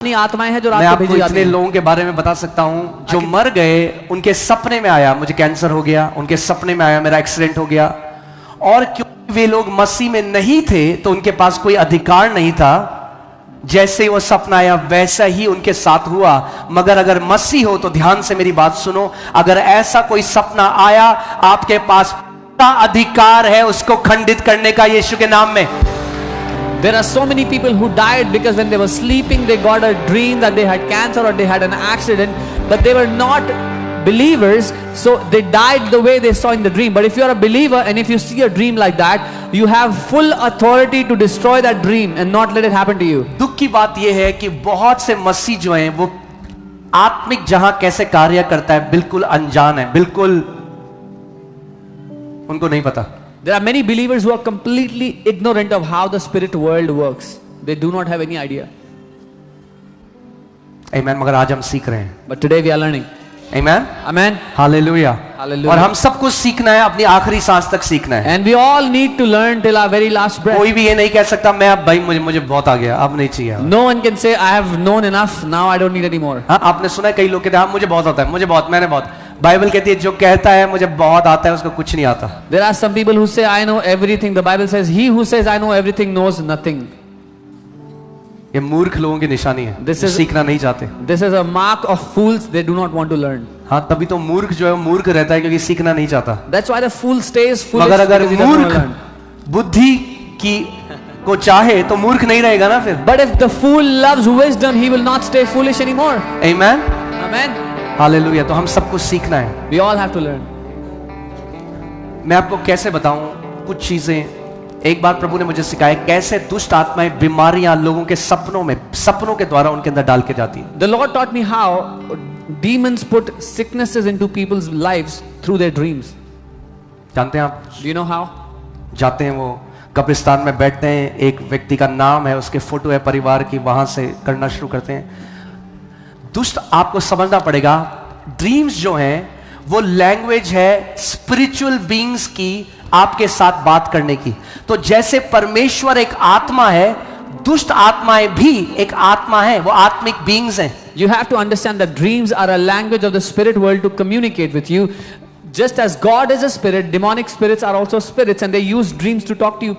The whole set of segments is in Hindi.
आत्माएं हैं जो रात मैं को आपको भेजी जाती इतने हैं। लोगों के बारे में बता सकता हूं जो मर गए, उनके सपने में आया मुझे कैंसर हो गया, उनके सपने में आया मेरा एक्सीडेंट हो गया। और क्योंकि वे लोग मसीह में नहीं थे तो उनके पास कोई अधिकार नहीं था, जैसे वो सपना आया वैसा ही उनके साथ हुआ। मगर अगर मसीह हो तो ध्यान से मेरी बात सुनो, अगर ऐसा कोई सपना आया आपके पास पूरा अधिकार है उसको खंडित करने का यीशु के नाम में। There are so many people who died because when they were sleeping they got a dream that they had cancer or they had an accident, but they were not believers, so they died the way they saw in the dream. But if you are a believer and if you see a dream like that, you have full authority to destroy that dream and not let it happen to you. दुख की बात यह है कि बहुत से मसीह जो हैं वो आत्मिक जहां कैसे कार्य करता है बिल्कुल अनजान है, बिल्कुल उनको नहीं पता। There are many believers who are completely ignorant of how the spirit world works. They do not have any idea. Amen। मगर आज हम सीख रहे हैं। But today we are learning. Amen। Amen. Hallelujah. Hallelujah. और हम सबको सीखना है, अपनी आखिरी सांस तक सीखना है। And we all need to learn till our very last breath. कोई भी ये नहीं कह सकता मैं अब भाई मुझे बहुत आ गया, अब नहीं चाहिए। No one can say I have known enough, now I don't need any more. हाँ, आपने सुना है कई लोग कहते हैं हाँ मुझे बहुत आता है, मैंने बहुत। बाइबल कहती है जो कहता है मुझे बहुत आता है उसको कुछ नहीं आता। There are some people who say I know everything. The Bible says he who says I know everything knows nothing. ये मूर्ख लोगों की निशानी है, This जो is- सीखना नहीं चाहते। This is a mark of fools. They do not want to learn. हाँ, तभी तो मूर्ख जो है वो मूर्ख रहता है क्योंकि सीखना नहीं चाहता। That's why the fool stays foolish. मगर अगर because he doesn't want मूर्ख to learn. बुद्धि की को चाहे तो मूर्ख नहीं रहेगा ना फिर। But if the fool loves wisdom, he will not stay foolish anymore. Amen। Amen. Hallelujah. तो हम सबको सीखना है। We all have to learn. मैं आपको कैसे बताऊं कुछ चीजें। एक बार प्रभु ने मुझे सिखाया कैसे दुष्ट आत्माएं बीमारियां लोगों के सपनों के द्वारा उनके अंदर डाल के जाती है। The Lord taught me how demons put sicknesses into people's lives through their dreams. जानते हैं आप? Do you know how? जाते हैं वो कब्रिस्तान में बैठते हैं, एक व्यक्ति का नाम है, उसके फोटो है परिवार की, वहां से करना शुरू करते हैं। दुष्ट आपको समझना पड़ेगा, ड्रीम्स जो हैं वो लैंग्वेज है स्पिरिचुअल बीइंग्स की आपके साथ बात करने की। तो जैसे परमेश्वर एक आत्मा है, दुष्ट आत्माएं भी एक आत्मा है, वो आत्मिक बीइंग्स हैं। You have to understand that dreams are a language of the spirit world to communicate with you. Just as God is a spirit, demonic spirits are also spirits and they use dreams to talk to you.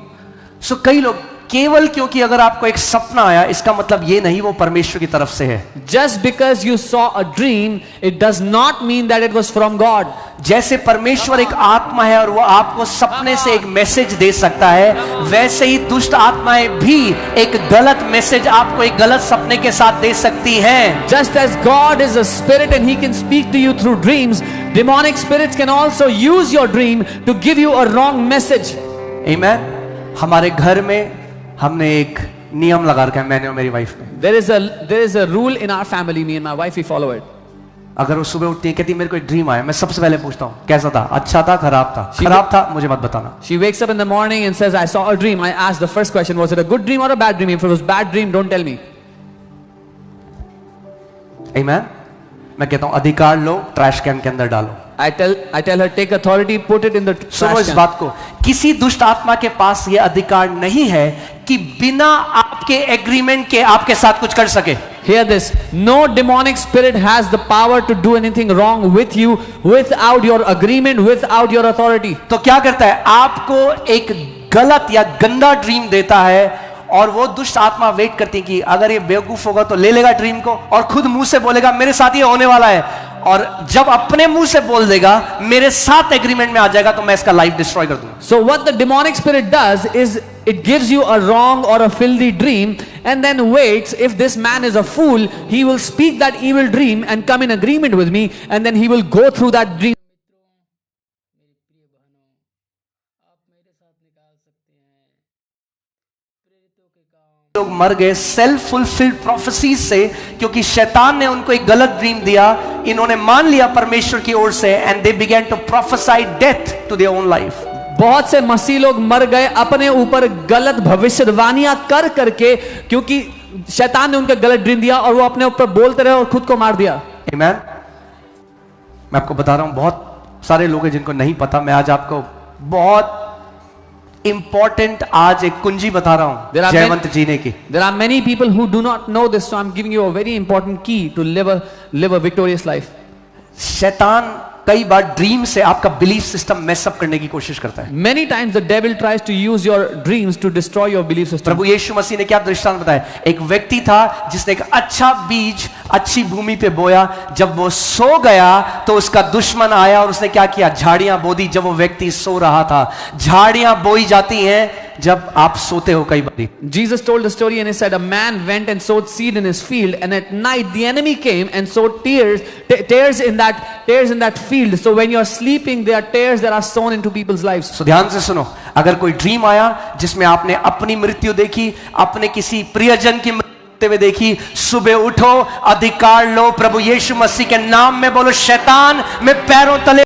सो कई लोग केवल क्योंकि अगर आपको एक सपना आया इसका मतलब ये नहीं वो परमेश्वर की तरफ से है। Just because you saw a dream, it does not mean that it was from God. जैसे परमेश्वर एक आत्मा है और वो आपको सपने से एक मैसेज दे सकता है, वैसे ही दुष्ट आत्माएं भी एक गलत मैसेज आपको एक गलत सपने के साथ दे सकती हैं। Just as God is a spirit and he can speak to you through dreams, demonic spirits can also use your dream to give you a wrong message. आमीन। हमारे घर में हमने एक नियम लगा रखा है, मैंने और मेरी वाइफ ने। There is a rule in our family, me and my wife, we follow it. अगर वो सुबह उठती है कहती मेरे को एक ड्रीम आया, मैं सबसे पहले पूछता हूँ कैसा था, अच्छा था, खराब था? खराब था मुझे मत बताना। She wakes up in the morning and says, I saw a dream. I asked the first question, was it a good dream or a bad dream? If it was bad dream, don't tell me. आमीन। मैं कहता हूँ अधिकार लो, ट्रैश कैन के अंदर डालो। I tell her, take authority, put it in the सुनो trash इस can. बात को, किसी दुष्ट आत्मा के पास यह अधिकार नहीं है कि बिना आपके एग्रीमेंट के आपके साथ कुछ कर सके। Hear this. No demonic spirit has the power to do anything wrong with you without your agreement, without your authority. तो क्या करता है, आपको एक गलत या गंदा ड्रीम देता है और वो दुष्ट आत्मा वेट करती है कि अगर ये बेवकूफ होगा तो ले लेगा ड्रीम को और खुद मुंह से बोलेगा मेरे साथ ये होने वाला है, और जब अपने मुंह से बोल देगा मेरे साथ एग्रीमेंट में आ जाएगा तो मैं इसका लाइफ डिस्ट्रॉय कर दूंगा। So what the demonic spirit does is it gives you a wrong or a filthy dream and then waits. If this man is a fool, he will speak that evil dream and come in agreement with me, and then he will go through that dream. लोग मर गए सेल्फ फुलफिल्ड प्रोफेसीज से, क्योंकि शैतान ने उनको एक गलत ड्रीम दिया, इन्होंने मान लिया परमेश्वर की ओर से, and they began to prophesy death to their own life. बहुत से मसीह लोग मर गए अपने ऊपर गलत भविष्यवाणियां कर करके, क्योंकि शैतान ने उनको गलत ड्रीम दिया और वो अपने ऊपर बोलते रहे और खुद को मार दिया। आमीन। मैं आपको बता रहा हूं बहुत सारे लोग हैं जिनको नहीं पता, मैं आज आपको बहुत इंपॉर्टेंट आज एक कुंजी बता रहा There हूं are जयवंत जीने की। There are many people who do not know this, so I'm giving you a very important key to live a victorious life. शैतान कई बार ड्रीम से आपका बिलीफ सिस्टम मैसअप करने की कोशिश करता है। Many times the devil tries to use your dreams to destroy your belief system. प्रभु यीशु मसीह ने क्या दृष्टांत बताया? एक व्यक्ति था जिसने एक अच्छा बीज अच्छी भूमि पे बोया, जब वो सो गया तो उसका दुश्मन आया और उसने क्या किया? झाड़ियां बो दी। जब वो व्यक्ति सो रहा था, झाड़ियां बोई जाती हैं जब आप सोते हो कई बार। Jesus told the story and he said, a man went and sowed seed in his field, and at night the enemy came and sowed tares in that field. So when you are sleeping, there are tares that are sown into people's lives. So ध्यान से सुनो, अगर कोई ड्रीम आया जिसमें आपने अपनी मृत्यु देखी, अपने किसी प्रियजन की मृत्यु हुए देखी, सुबह उठो, अधिकार लो, प्रभु यीशु मसीह के नाम में बोलो, शैतान मैं पैरों तले